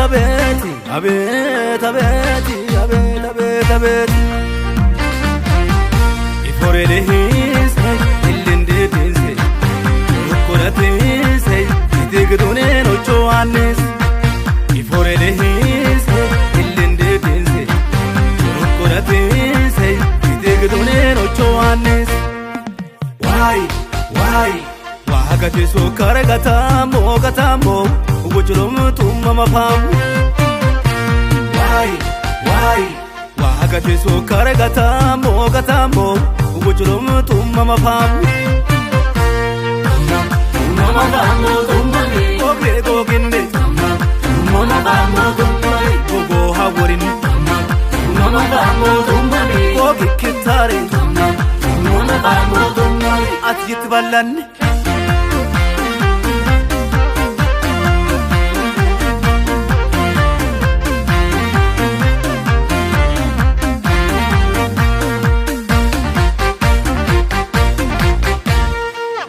abeti, abeti, abeti, abeti, abeti, abeti. Ifore lehis, illinde dinse, ukuratis, itigdune no choanis. Ifore lehis, illinde dinse, ukuratis, itigdune no choanis. Why? Wahagati so kargatamo, gatamo, ujulum tumma mafam. Why? Wahagati so kargatamo, gatamo, ujulum tumma mafam. Mama vamo tummani, oge goginde. Mama vamo tummani, ogo haworin. Mama vamo tummani, oge kitare. Mama vamo tummani, atjit ballan.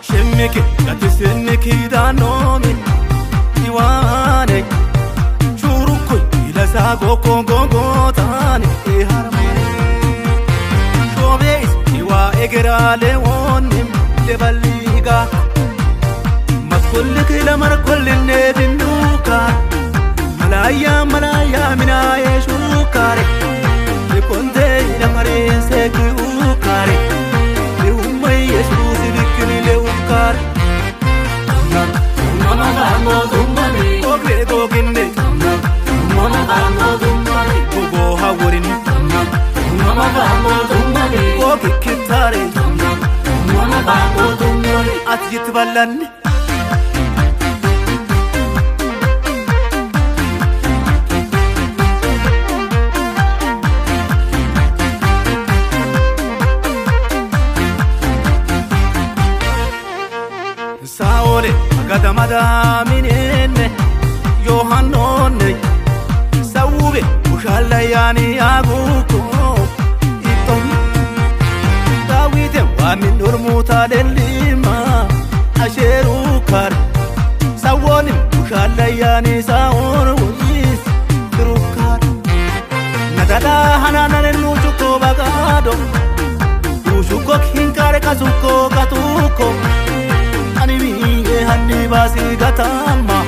Shemmeke, gatisenneke danomi, iwane. Churuko, ilasa goko tani eharmane. Shobeis, iwa egerale wonim lebaliga. Matkulli kila markulli nebinduka. Malaya mina yeshukare. Likonde ina marense kukare. Leumay yeshusi bikini leukare. Mama vamo tummani, oge goginde. Mama vamo tummani, ogo haworin. Mama vamo tummani, oge kitare. Mama vamo tummani, atjit ballan. Saore agadamada minenne Yohannone Saube ushalayani aguko iton Dawite wa min urmuta delima asherukar Sawoni ushalayani saor wis krukar Nadala hananane nuchuko bagado Ushuko hinkare kazuko gatuko Ani mi hanni basi gatama